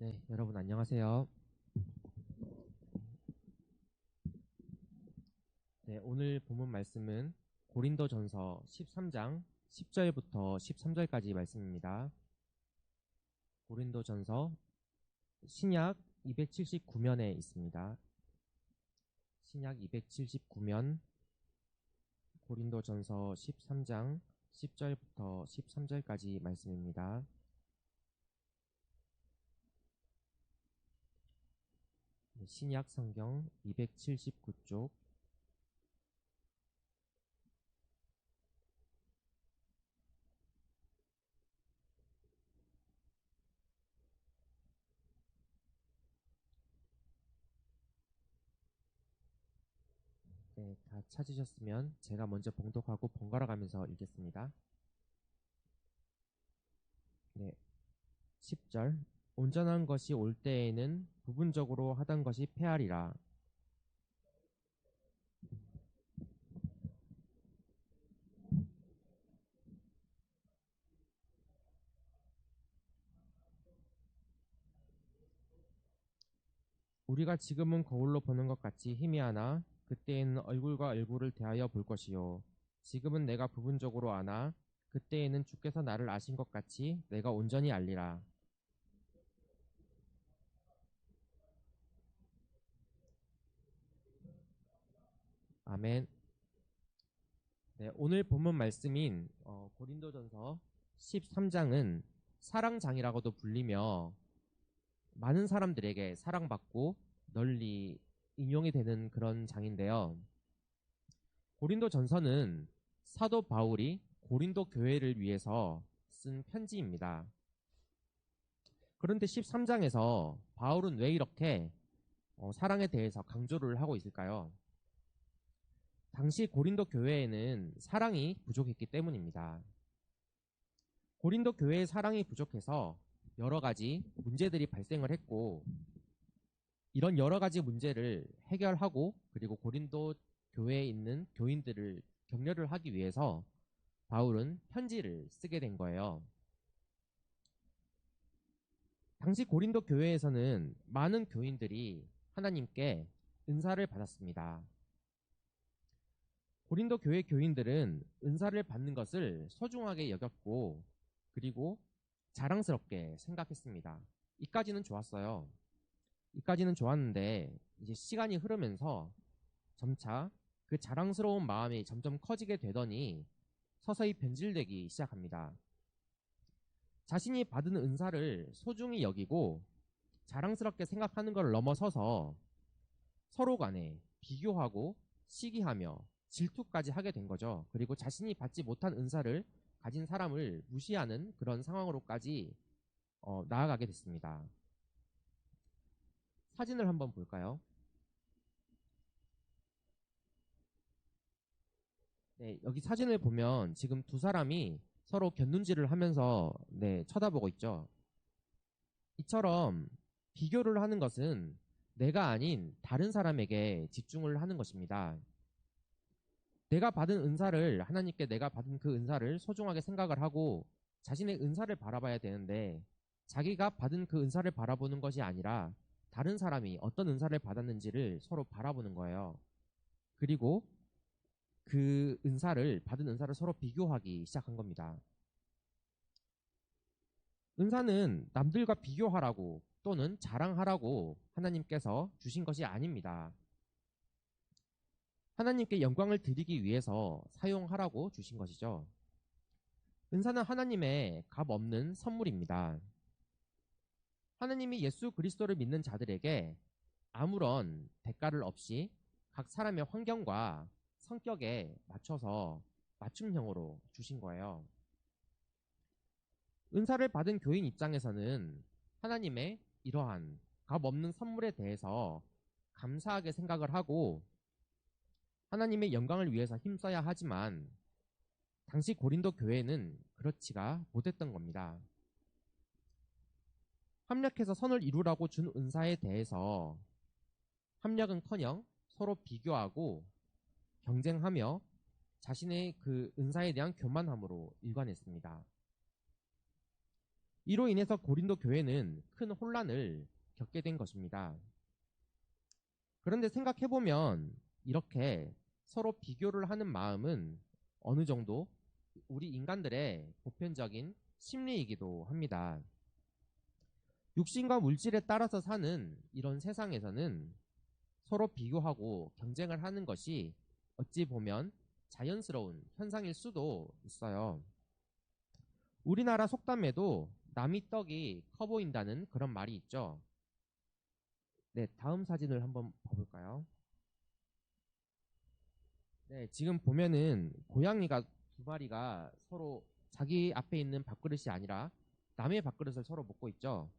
네, 여러분 안녕하세요. 네, 오늘 본문 말씀은 고린도전서 13장 10절부터 13절까지 말씀입니다. 고린도전서 신약 279면에 있습니다. 신약 279면 고린도전서 13장 10절부터 13절까지 말씀입니다. 신약 성경 279쪽. 네, 다 찾으셨으면 제가 먼저 봉독하고 번갈아 가면서 읽겠습니다. 네, 10절. 온전한 것이 올 때에는 부분적으로 하던 것이 패하리라. 우리가 지금은 거울로 보는 것 같이 희미하나 그때에는 얼굴과 얼굴을 대하여 볼 것이요. 지금은 내가 부분적으로 아나 그때에는 주께서 나를 아신 것 같이 내가 온전히 알리라. 아멘. 네, 오늘 본문 말씀인 고린도전서 13장은 사랑장이라고도 불리며 많은 사람들에게 사랑받고 널리 인용이 되는 그런 장인데요. 고린도 전서는 사도 바울이 고린도 교회를 위해서 쓴 편지입니다. 그런데 13장에서 바울은 왜 이렇게 사랑에 대해서 강조를 하고 있을까요? 당시 고린도 교회에는 사랑이 부족했기 때문입니다. 고린도 교회의 사랑이 부족해서 여러 가지 문제들이 발생을 했고, 이런 여러 가지 문제를 해결하고 그리고 고린도 교회에 있는 교인들을 격려를 하기 위해서 바울은 편지를 쓰게 된 거예요. 당시 고린도 교회에서는 많은 교인들이 하나님께 은사를 받았습니다. 고린도 교회 교인들은 은사를 받는 것을 소중하게 여겼고 그리고 자랑스럽게 생각했습니다. 이까지는 좋았어요. 이까지는 좋았는데 이제 시간이 흐르면서 점차 그 자랑스러운 마음이 점점 커지게 되더니 서서히 변질되기 시작합니다. 자신이 받은 은사를 소중히 여기고 자랑스럽게 생각하는 걸 넘어서서 서로 간에 비교하고 시기하며 질투까지 하게 된 거죠. 그리고 자신이 받지 못한 은사를 가진 사람을 무시하는 그런 상황으로까지 나아가게 됐습니다. 사진을 한번 볼까요? 네, 여기 사진을 보면 지금 두 사람이 서로 곁눈질을 하면서 쳐다보고 있죠. 이처럼 비교를 하는 것은 내가 아닌 다른 사람에게 집중을 하는 것입니다. 내가 받은 은사를 하나님께 내가 받은 그 은사를 소중하게 생각을 하고 자신의 은사를 바라봐야 되는데 자기가 받은 그 은사를 바라보는 것이 아니라 다른 사람이 어떤 은사를 받았는지를 서로 바라보는 거예요. 그리고 그 은사를 받은 은사를 서로 비교하기 시작한 겁니다. 은사는 남들과 비교하라고 또는 자랑하라고 하나님께서 주신 것이 아닙니다. 하나님께 영광을 드리기 위해서 사용하라고 주신 것이죠. 은사는 하나님의 값 없는 선물입니다. 하나님이 예수 그리스도를 믿는 자들에게 아무런 대가를 없이 각 사람의 환경과 성격에 맞춰서 맞춤형으로 주신 거예요. 은사를 받은 교인 입장에서는 하나님의 이러한 값 없는 선물에 대해서 감사하게 생각을 하고 하나님의 영광을 위해서 힘써야 하지만 당시 고린도 교회는 그렇지가 못했던 겁니다. 합력해서 선을 이루라고 준 은사에 대해서 합력은커녕 서로 비교하고 경쟁하며 자신의 그 은사에 대한 교만함으로 일관했습니다. 이로 인해서 고린도 교회는 큰 혼란을 겪게 된 것입니다. 그런데 생각해보면 이렇게 서로 비교를 하는 마음은 어느 정도 우리 인간들의 보편적인 심리이기도 합니다. 육신과 물질에 따라서 사는 이런 세상에서는 서로 비교하고 경쟁을 하는 것이 어찌 보면 자연스러운 현상일 수도 있어요. 우리나라 속담에도 남이 떡이 커 보인다는 그런 말이 있죠. 네, 다음 사진을 한번 봐볼까요? 네, 지금 보면은 고양이가 두 마리가 서로 자기 앞에 있는 밥그릇이 아니라 남의 밥그릇을 서로 먹고 있죠.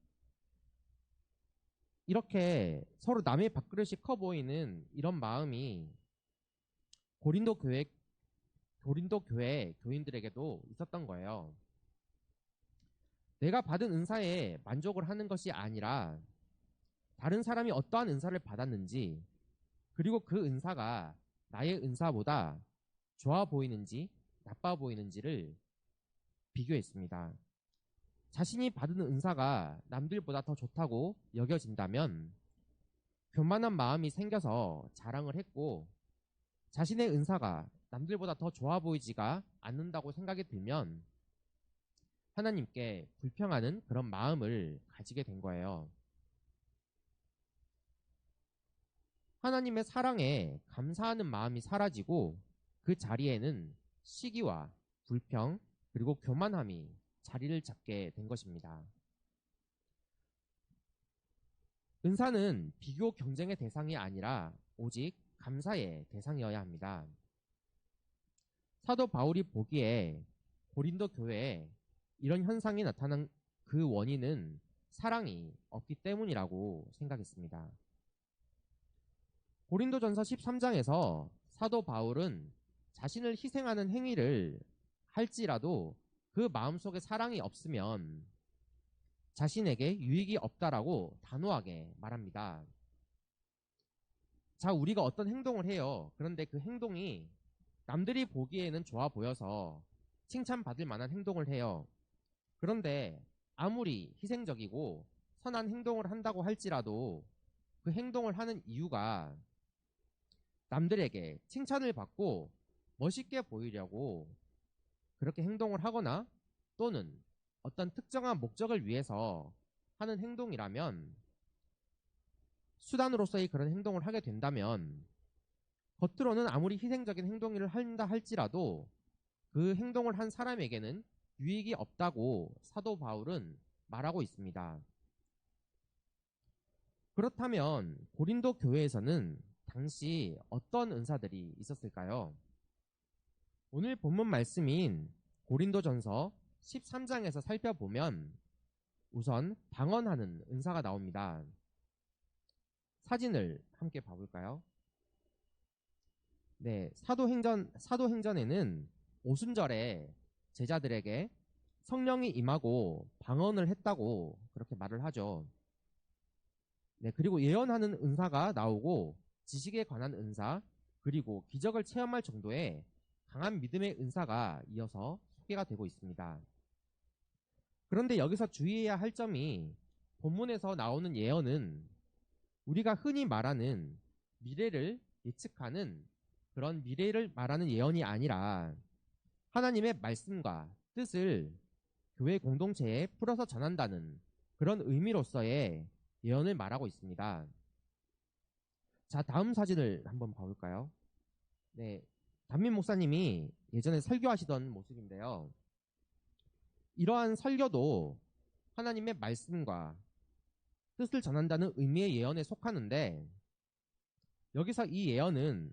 이렇게 서로 남의 밥그릇이 커 보이는 이런 마음이 고린도 교회 교인들에게도 있었던 거예요. 내가 받은 은사에 만족을 하는 것이 아니라 다른 사람이 어떠한 은사를 받았는지, 그리고 그 은사가 나의 은사보다 좋아 보이는지 나빠 보이는지를 비교했습니다. 자신이 받은 은사가 남들보다 더 좋다고 여겨진다면 교만한 마음이 생겨서 자랑을 했고, 자신의 은사가 남들보다 더 좋아 보이지가 않는다고 생각이 들면 하나님께 불평하는 그런 마음을 가지게 된 거예요. 하나님의 사랑에 감사하는 마음이 사라지고 그 자리에는 시기와 불평 그리고 교만함이 자리를 잡게 된 것입니다. 은사는 비교 경쟁의 대상이 아니라 오직 감사의 대상이어야 합니다. 사도 바울이 보기에 고린도 교회에 이런 현상이 나타난 그 원인은 사랑이 없기 때문이라고 생각했습니다. 고린도전서 13장에서 사도 바울은 자신을 희생하는 행위를 할지라도 그 마음속에 사랑이 없으면 자신에게 유익이 없다라고 단호하게 말합니다. 자, 우리가 어떤 행동을 해요. 그런데 그 행동이 남들이 보기에는 좋아 보여서 칭찬받을 만한 행동을 해요. 그런데 아무리 희생적이고 선한 행동을 한다고 할지라도 그 행동을 하는 이유가 남들에게 칭찬을 받고 멋있게 보이려고 그렇게 행동을 하거나 또는 어떤 특정한 목적을 위해서 하는 행동이라면, 수단으로서의 그런 행동을 하게 된다면 겉으로는 아무리 희생적인 행동을 한다 할지라도 그 행동을 한 사람에게는 유익이 없다고 사도 바울은 말하고 있습니다. 그렇다면 고린도 교회에서는 당시 어떤 은사들이 있었을까요? 오늘 본문 말씀인 고린도전서 13장에서 살펴보면 우선 방언하는 은사가 나옵니다. 사진을 함께 봐볼까요? 네, 사도행전에는 오순절에 제자들에게 성령이 임하고 방언을 했다고 그렇게 말을 하죠. 네, 그리고 예언하는 은사가 나오고 지식에 관한 은사, 그리고 기적을 체험할 정도의 강한 믿음의 은사가 이어서 소개가 되고 있습니다. 그런데 여기서 주의해야 할 점이, 본문에서 나오는 예언은 우리가 흔히 말하는 미래를 예측하는 그런 미래를 말하는 예언이 아니라 하나님의 말씀과 뜻을 교회 공동체에 풀어서 전한다는 그런 의미로서의 예언을 말하고 있습니다. 자, 다음 사진을 한번 봐볼까요? 네, 담임 목사님이 예전에 설교하시던 모습인데요. 이러한 설교도 하나님의 말씀과 뜻을 전한다는 의미의 예언에 속하는데, 여기서 이 예언은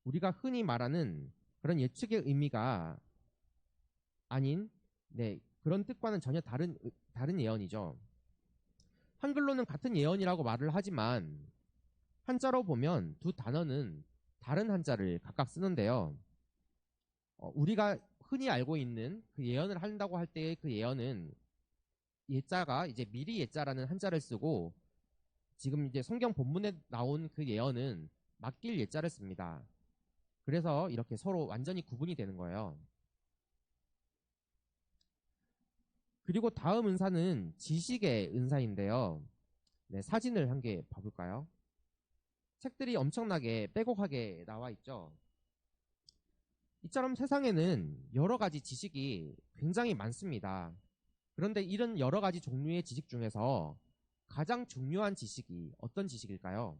우리가 흔히 말하는 그런 예측의 의미가 아닌, 네, 그런 뜻과는 전혀 다른 예언이죠. 한글로는 같은 예언이라고 말을 하지만 한자로 보면 두 단어는 다른 한자를 각각 쓰는데요. 우리가 흔히 알고 있는 그 예언을 한다고 할 때의 그 예언은 예자가 이제 미리 예자라는 한자를 쓰고, 지금 이제 성경 본문에 나온 그 예언은 맡길 예자를 씁니다. 그래서 이렇게 서로 완전히 구분이 되는 거예요. 그리고 다음 은사는 지식의 은사인데요. 네, 사진을 한 개 봐볼까요? 책들이 엄청나게 빼곡하게 나와 있죠. 이처럼 세상에는 여러 가지 지식이 굉장히 많습니다. 그런데 이런 여러 가지 종류의 지식 중에서 가장 중요한 지식이 어떤 지식일까요?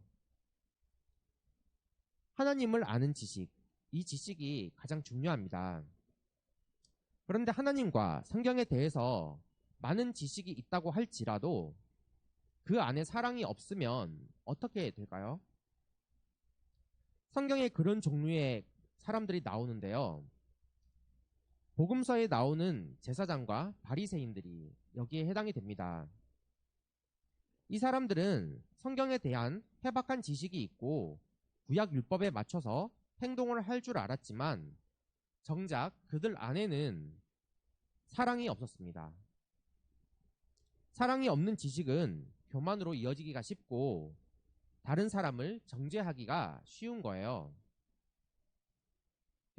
하나님을 아는 지식. 이 지식이 가장 중요합니다. 그런데 하나님과 성경에 대해서 많은 지식이 있다고 할지라도 그 안에 사랑이 없으면 어떻게 될까요? 성경에 그런 종류의 사람들이 나오는데요. 복음서에 나오는 제사장과 바리새인들이 여기에 해당이 됩니다. 이 사람들은 성경에 대한 해박한 지식이 있고 구약 율법에 맞춰서 행동을 할 줄 알았지만 정작 그들 안에는 사랑이 없었습니다. 사랑이 없는 지식은 교만으로 이어지기가 쉽고 다른 사람을 정죄하기가 쉬운 거예요.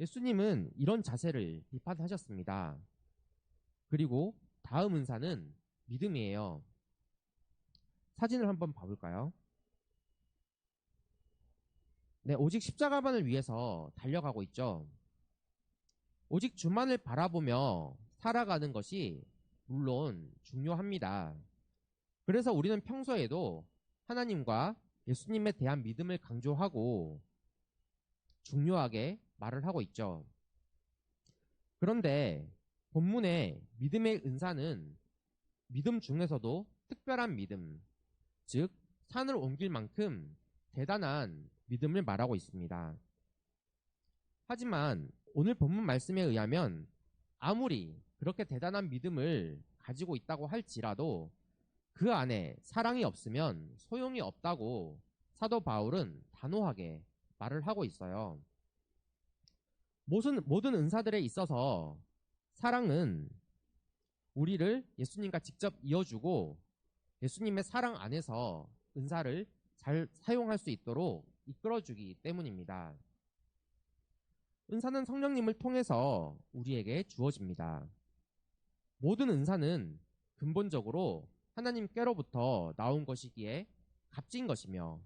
예수님은 이런 자세를 비판하셨습니다. 그리고 다음 은사는 믿음이에요. 사진을 한번 봐볼까요? 네, 오직 십자가만을 위해서 달려가고 있죠. 오직 주만을 바라보며 살아가는 것이 물론 중요합니다. 그래서 우리는 평소에도 하나님과 예수님에 대한 믿음을 강조하고 중요하게 말을 하고 있죠. 그런데 본문의 믿음의 은사는 믿음 중에서도 특별한 믿음, 즉 산을 옮길 만큼 대단한 믿음을 말하고 있습니다. 하지만 오늘 본문 말씀에 의하면 아무리 그렇게 대단한 믿음을 가지고 있다고 할지라도 그 안에 사랑이 없으면 소용이 없다고 사도 바울은 단호하게 말을 하고 있어요. 모든 은사들에 있어서 사랑은 우리를 예수님과 직접 이어주고 예수님의 사랑 안에서 은사를 잘 사용할 수 있도록 이끌어주기 때문입니다. 은사는 성령님을 통해서 우리에게 주어집니다. 모든 은사는 근본적으로 하나님께로부터 나온 것이기에 값진 것이며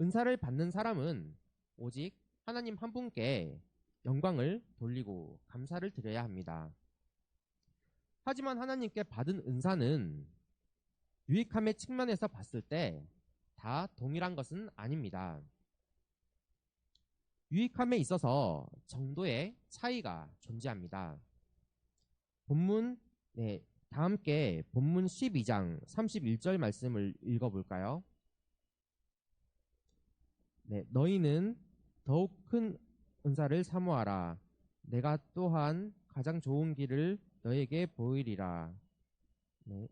은사를 받는 사람은 오직 하나님 한 분께 영광을 돌리고 감사를 드려야 합니다. 하지만 하나님께 받은 은사는 유익함의 측면에서 봤을 때 다 동일한 것은 아닙니다. 유익함에 있어서 정도의 차이가 존재합니다. 다 함께 본문 12장 31절 말씀을 읽어볼까요? 네, 너희는 더욱 큰 은사를 사모하라. 내가 또한 가장 좋은 길을 너에게 보이리라. 네.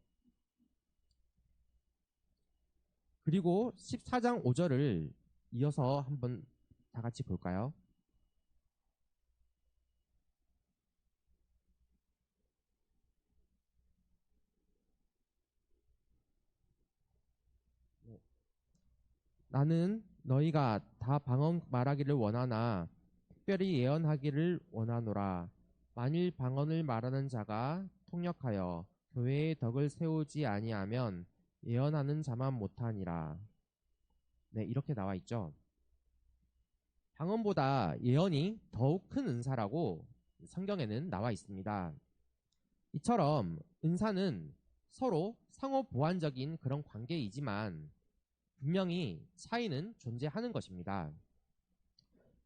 그리고 14장 5절을 이어서 한번 다 같이 볼까요? 네. 나는 너희가 다 방언 말하기를 원하나 특별히 예언하기를 원하노라. 만일 방언을 말하는 자가 통역하여 교회의 덕을 세우지 아니하면 예언하는 자만 못하니라. 네, 이렇게 나와 있죠. 방언보다 예언이 더욱 큰 은사라고 성경에는 나와 있습니다. 이처럼 은사는 서로 상호 보완적인 그런 관계이지만 분명히 차이는 존재하는 것입니다.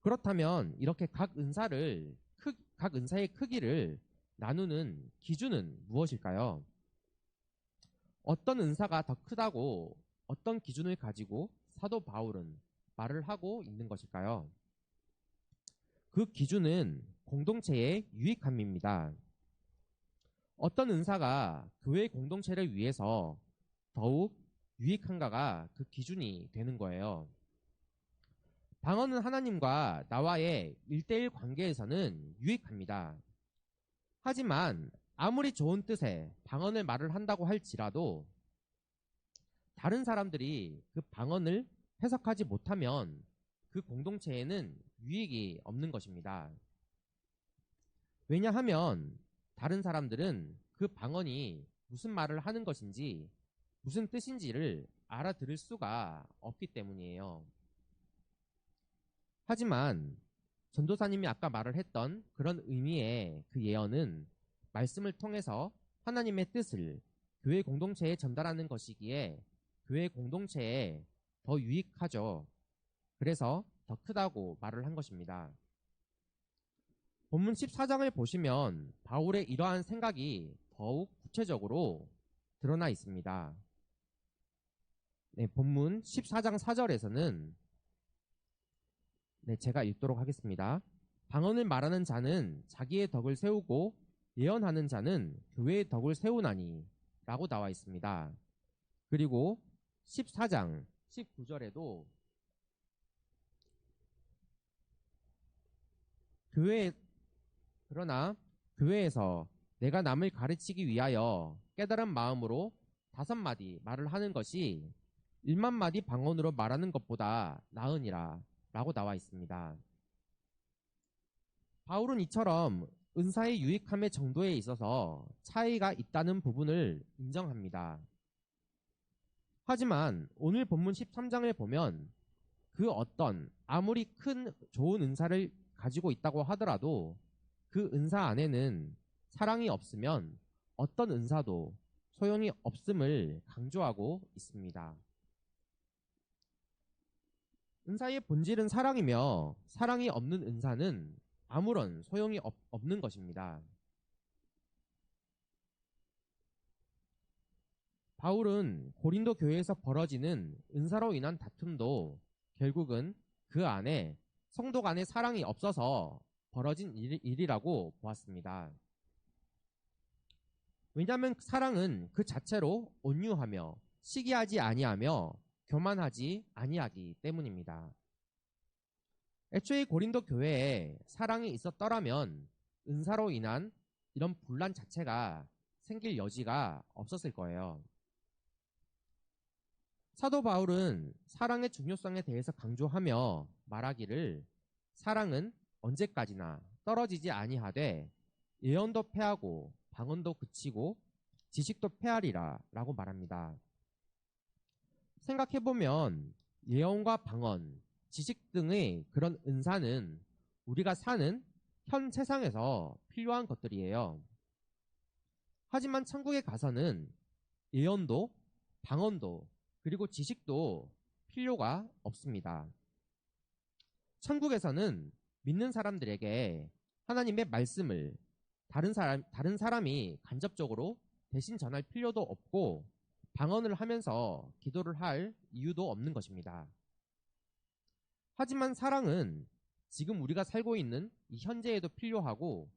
그렇다면 이렇게 각 은사의 크기를 나누는 기준은 무엇일까요? 어떤 은사가 더 크다고 어떤 기준을 가지고 사도 바울은 말을 하고 있는 것일까요? 그 기준은 공동체의 유익함입니다. 어떤 은사가 교회 공동체를 위해서 더욱 유익한가가 그 기준이 되는 거예요. 방언은 하나님과 나와의 1대1 관계에서는 유익합니다. 하지만 아무리 좋은 뜻의 방언을 말을 한다고 할지라도 다른 사람들이 그 방언을 해석하지 못하면 그 공동체에는 유익이 없는 것입니다. 왜냐하면 다른 사람들은 그 방언이 무슨 말을 하는 것인지, 무슨 뜻인지를 알아들을 수가 없기 때문이에요. 하지만 전도사님이 아까 말을 했던 그런 의미의 그 예언은 말씀을 통해서 하나님의 뜻을 교회 공동체에 전달하는 것이기에 교회 공동체에 더 유익하죠. 그래서 더 크다고 말을 한 것입니다. 본문 14장을 보시면 바울의 이러한 생각이 더욱 구체적으로 드러나 있습니다. 네, 본문 14장 4절에서는 제가 읽도록 하겠습니다. 방언을 말하는 자는 자기의 덕을 세우고 예언하는 자는 교회의 덕을 세우나니 라고 나와 있습니다. 그리고 14장 19절에도 그러나 교회에서 내가 남을 가르치기 위하여 깨달은 마음으로 5마디 말을 하는 것이 1만 마디 방언으로 말하는 것보다 나으니라 라고 나와 있습니다. 바울은 이처럼 은사의 유익함의 정도에 있어서 차이가 있다는 부분을 인정합니다. 하지만 오늘 본문 13장을 보면 그 어떤 아무리 큰 좋은 은사를 가지고 있다고 하더라도 그 은사 안에는 사랑이 없으면 어떤 은사도 소용이 없음을 강조하고 있습니다. 은사의 본질은 사랑이며 사랑이 없는 은사는 아무런 소용이 없는 것입니다. 바울은 고린도 교회에서 벌어지는 은사로 인한 다툼도 결국은 그 안에 성도 간의 사랑이 없어서 벌어진 일이라고 보았습니다. 왜냐하면 사랑은 그 자체로 온유하며 시기하지 아니하며 교만하지 아니하기 때문입니다. 애초에 고린도 교회에 사랑이 있었더라면 은사로 인한 이런 분란 자체가 생길 여지가 없었을 거예요. 사도 바울은 사랑의 중요성에 대해서 강조하며 말하기를 사랑은 언제까지나 떨어지지 아니하되 예언도 패하고 방언도 그치고 지식도 패하리라 라고 말합니다. 생각해보면 예언과 방언, 지식 등의 그런 은사는 우리가 사는 현 세상에서 필요한 것들이에요. 하지만 천국에 가서는 예언도 방언도 그리고 지식도 필요가 없습니다. 천국에서는 믿는 사람들에게 하나님의 말씀을 다른 사람이 간접적으로 대신 전할 필요도 없고 방언을 하면서 기도를 할 이유도 없는 것입니다. 하지만 사랑은 지금 우리가 살고 있는 이 현재에도 필요하고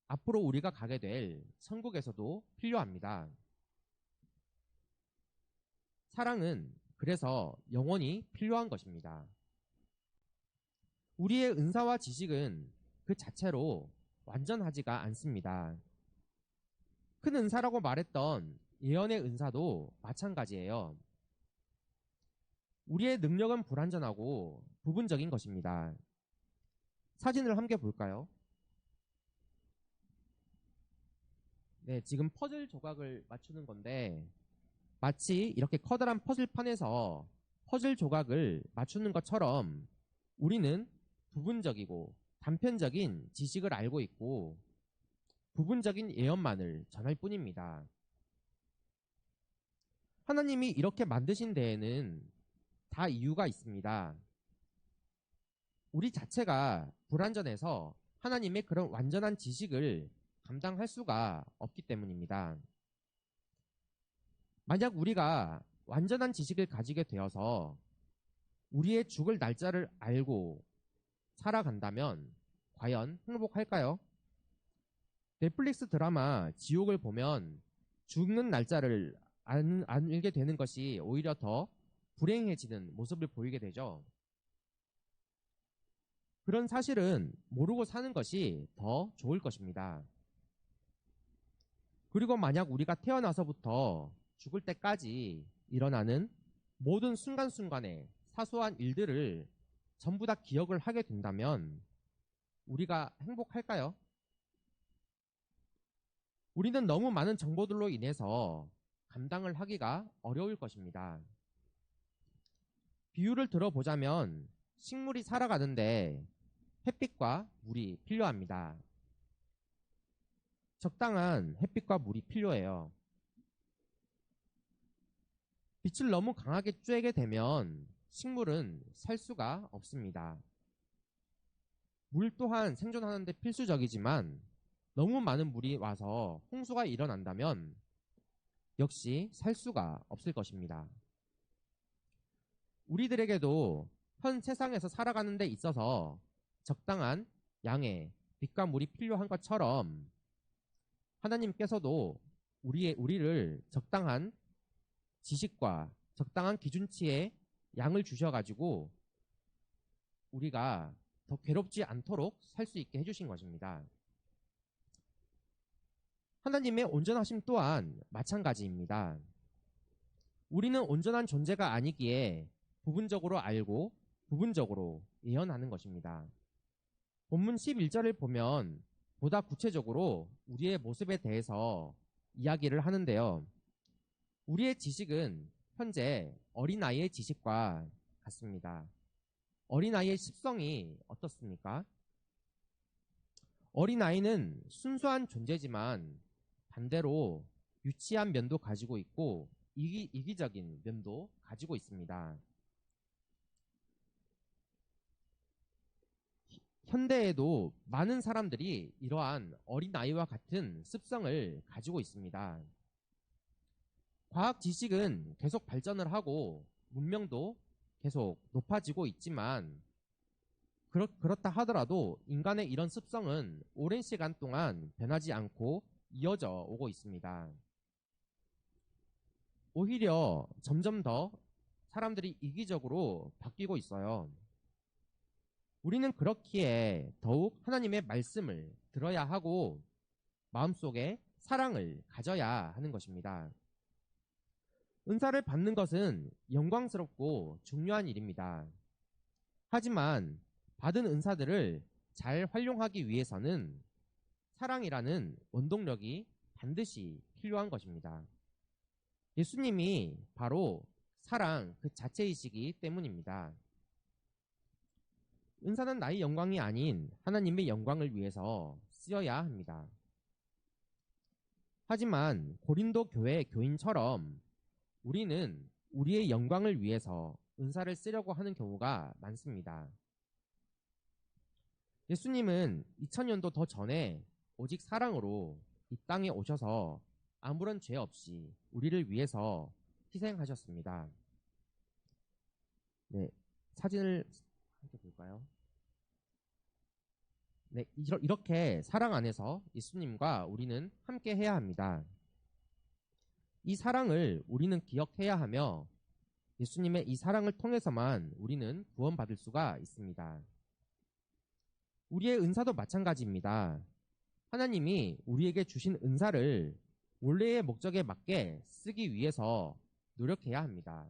앞으로 우리가 가게 될 천국에서도 필요합니다. 사랑은 그래서 영원히 필요한 것입니다. 우리의 은사와 지식은 그 자체로 완전하지가 않습니다. 큰 은사라고 말했던 예언의 은사도 마찬가지예요. 우리의 능력은 불완전하고 부분적인 것입니다. 사진을 함께 볼까요? 네, 지금 퍼즐 조각을 맞추는 건데 마치 이렇게 커다란 퍼즐판에서 퍼즐 조각을 맞추는 것처럼 우리는 부분적이고 단편적인 지식을 알고 있고 부분적인 예언만을 전할 뿐입니다. 하나님이 이렇게 만드신 데에는 다 이유가 있습니다. 우리 자체가 불완전해서 하나님의 그런 완전한 지식을 감당할 수가 없기 때문입니다. 만약 우리가 완전한 지식을 가지게 되어서 우리의 죽을 날짜를 알고 살아간다면 과연 행복할까요? 넷플릭스 드라마 지옥을 보면 죽는 날짜를 알게 되는 것이 오히려 더 불행해지는 모습을 보이게 되죠. 그런 사실은 모르고 사는 것이 더 좋을 것입니다. 그리고 만약 우리가 태어나서부터 죽을 때까지 일어나는 모든 순간순간의 사소한 일들을 전부 다 기억을 하게 된다면 우리가 행복할까요? 우리는 너무 많은 정보들로 인해서 감당을 하기가 어려울 것입니다. 비유를 들어보자면 식물이 살아가는데 햇빛과 물이 필요합니다. 적당한 햇빛과 물이 필요해요. 빛을 너무 강하게 쬐게 되면 식물은 살 수가 없습니다. 물 또한 생존하는 데 필수적이지만 너무 많은 물이 와서 홍수가 일어난다면 역시 살 수가 없을 것입니다. 우리들에게도 현 세상에서 살아가는 데 있어서 적당한 양의 빛과 물이 필요한 것처럼 하나님께서도 우리를 적당한 지식과 적당한 기준치의 양을 주셔가지고 우리가 더 괴롭지 않도록 살 수 있게 해주신 것입니다. 하나님의 온전하심 또한 마찬가지입니다. 우리는 온전한 존재가 아니기에 부분적으로 알고 부분적으로 예언하는 것입니다. 본문 11절을 보면 보다 구체적으로 우리의 모습에 대해서 이야기를 하는데요. 우리의 지식은 현재 어린아이의 지식과 같습니다. 어린아이의 습성이 어떻습니까? 어린아이는 순수한 존재지만 반대로 유치한 면도 가지고 있고 이기적인 면도 가지고 있습니다. 현대에도 많은 사람들이 이러한 어린아이와 같은 습성을 가지고 있습니다. 과학 지식은 계속 발전을 하고 문명도 계속 높아지고 있지만 그렇다 하더라도 인간의 이런 습성은 오랜 시간 동안 변하지 않고 이어져 오고 있습니다. 오히려 점점 더 사람들이 이기적으로 바뀌고 있어요. 우리는 그렇기에 더욱 하나님의 말씀을 들어야 하고 마음속에 사랑을 가져야 하는 것입니다. 은사를 받는 것은 영광스럽고 중요한 일입니다. 하지만 받은 은사들을 잘 활용하기 위해서는 사랑이라는 원동력이 반드시 필요한 것입니다. 예수님이 바로 사랑 그 자체이시기 때문입니다. 은사는 나의 영광이 아닌 하나님의 영광을 위해서 쓰여야 합니다. 하지만 고린도 교회 교인처럼 우리는 우리의 영광을 위해서 은사를 쓰려고 하는 경우가 많습니다. 예수님은 2000년도 더 전에 오직 사랑으로 이 땅에 오셔서 아무런 죄 없이 우리를 위해서 희생하셨습니다. 네, 사진을 함께 볼까요? 네, 이렇게 사랑 안에서 예수님과 우리는 함께 해야 합니다. 이 사랑을 우리는 기억해야 하며 예수님의 이 사랑을 통해서만 우리는 구원받을 수가 있습니다. 우리의 은사도 마찬가지입니다. 하나님이 우리에게 주신 은사를 원래의 목적에 맞게 쓰기 위해서 노력해야 합니다.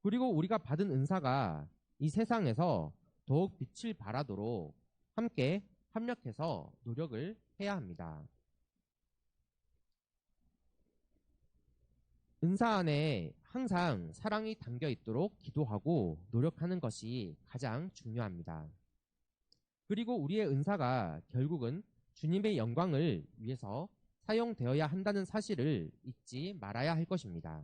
그리고 우리가 받은 은사가 이 세상에서 더욱 빛을 발하도록 함께 협력해서 노력을 해야 합니다. 은사 안에 항상 사랑이 담겨 있도록 기도하고 노력하는 것이 가장 중요합니다. 그리고 우리의 은사가 결국은 주님의 영광을 위해서 사용되어야 한다는 사실을 잊지 말아야 할 것입니다.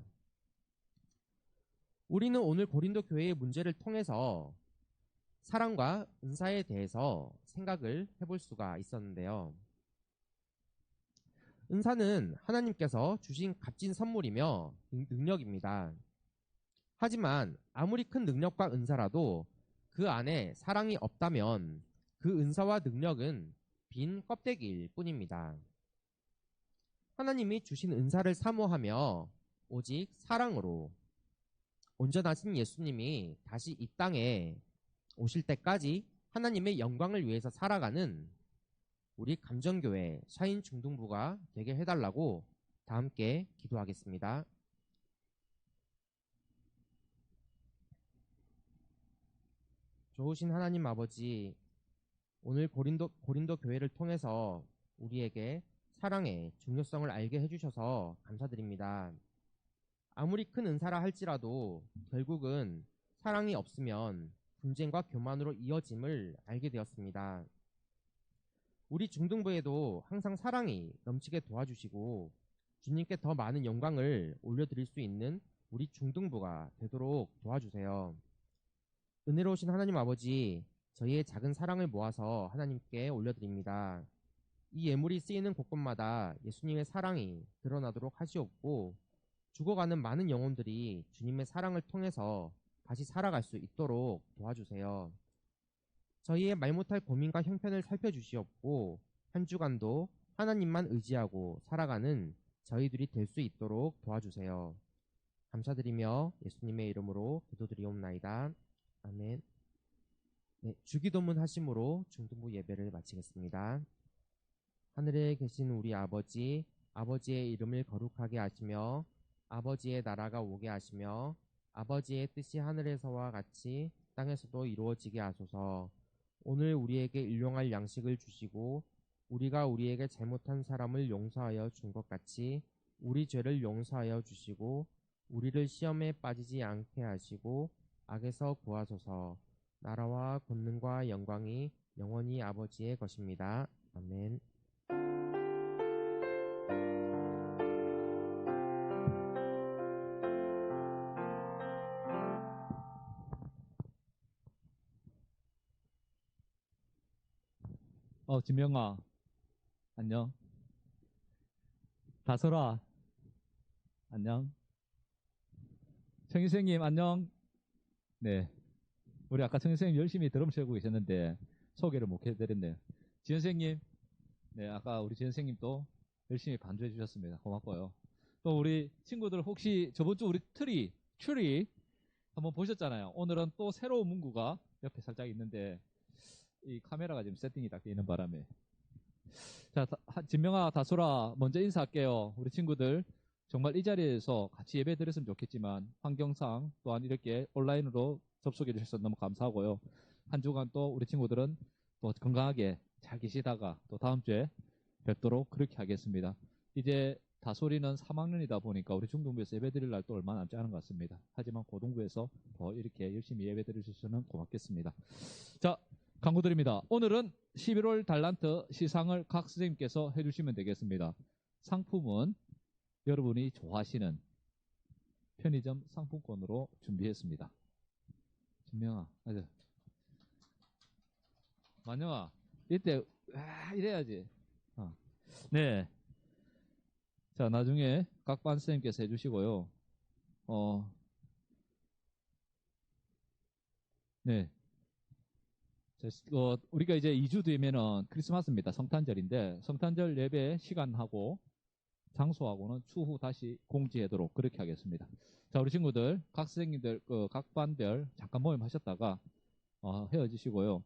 우리는 오늘 고린도 교회의 문제를 통해서 사랑과 은사에 대해서 생각을 해볼 수가 있었는데요. 은사는 하나님께서 주신 값진 선물이며 능력입니다. 하지만 아무리 큰 능력과 은사라도 그 안에 사랑이 없다면 그 은사와 능력은 빈 껍데기일 뿐입니다. 하나님이 주신 은사를 사모하며 오직 사랑으로 온전하신 예수님이 다시 이 땅에 오실 때까지 하나님의 영광을 위해서 살아가는 우리 감정교회 샤인 중등부가 되게 해달라고 다 함께 기도하겠습니다. 좋으신 하나님 아버지, 오늘 고린도 교회를 통해서 우리에게 사랑의 중요성을 알게 해주셔서 감사드립니다. 아무리 큰 은사라 할지라도 결국은 사랑이 없으면 분쟁과 교만으로 이어짐을 알게 되었습니다. 우리 중등부에도 항상 사랑이 넘치게 도와주시고 주님께 더 많은 영광을 올려드릴 수 있는 우리 중등부가 되도록 도와주세요. 은혜로우신 하나님 아버지, 저희의 작은 사랑을 모아서 하나님께 올려드립니다. 이 예물이 쓰이는 곳곳마다 예수님의 사랑이 드러나도록 하시옵고 죽어가는 많은 영혼들이 주님의 사랑을 통해서 다시 살아갈 수 있도록 도와주세요. 저희의 말 못할 고민과 형편을 살펴주시옵고 한 주간도 하나님만 의지하고 살아가는 저희들이 될 수 있도록 도와주세요. 감사드리며 예수님의 이름으로 기도드리옵나이다. 아멘. 네, 주기도문 하심으로 중등부 예배를 마치겠습니다. 하늘에 계신 우리 아버지, 아버지의 이름을 거룩하게 하시며 아버지의 나라가 오게 하시며 아버지의 뜻이 하늘에서와 같이 땅에서도 이루어지게 하소서. 오늘 우리에게 일용할 양식을 주시고 우리가 우리에게 잘못한 사람을 용서하여 준 것 같이 우리 죄를 용서하여 주시고 우리를 시험에 빠지지 않게 하시고 악에서 구하소서. 나라와 권능과 영광이 영원히 아버지의 것입니다. 아멘. 진명아, 안녕. 다솔아, 안녕. 청희생님, 안녕. 네. 우리 아까 청희생님 열심히 드럼 치고 계셨는데, 소개를 못 해드렸네요. 지현생님, 네, 아까 우리 지현생님도 열심히 반주해 주셨습니다. 고맙고요. 또 우리 친구들 혹시 저번 주 우리 추리 한번 보셨잖아요. 오늘은 또 새로운 문구가 옆에 살짝 있는데, 이 카메라가 지금 세팅이 딱 되는 바람에. 자, 진명아, 다솔아, 먼저 인사할게요. 우리 친구들 정말 이 자리에서 같이 예배 드렸으면 좋겠지만 환경상 또한 이렇게 온라인으로 접속해 주셔서 너무 감사하고요. 한 주간 또 우리 친구들은 또 건강하게 잘 계시다가 또 다음 주에 뵙도록 그렇게 하겠습니다. 이제 다솔이는 3학년이다 보니까 우리 중등부에서 예배 드릴 날 또 얼마 남지 않은 것 같습니다. 하지만 고등부에서 더 이렇게 열심히 예배 드리셔서 고맙겠습니다. 자, 강구드립니다. 오늘은 11월 달란트 시상을 각 선생님께서 해주시면 되겠습니다. 상품은 여러분이 좋아하시는 편의점 상품권으로 준비했습니다. 진명아, 맞아. 만영아, 이때 이래야지. 네. 자, 나중에 각 반 선생님께서 해주시고요. 네. 우리가 이제 2주 뒤면은 크리스마스입니다. 성탄절인데 성탄절 예배 시간하고 장소하고는 추후 다시 공지하도록 그렇게 하겠습니다. 자, 우리 친구들 각 선생님들 각 반별 잠깐 모임 하셨다가 헤어지시고요.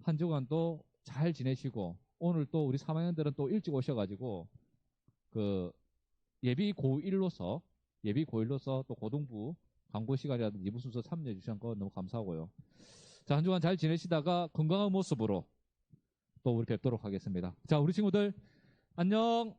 한 주간도 잘 지내시고 오늘 또 우리 3학년들은 또 일찍 오셔가지고 그 예비 고1로서 또 고등부 광고 시간이라든지 2부 순서 참여해 주신 거 너무 감사하고요. 자, 한 주간 잘 지내시다가 건강한 모습으로 또 우리 뵙도록 하겠습니다. 자, 우리 친구들 안녕.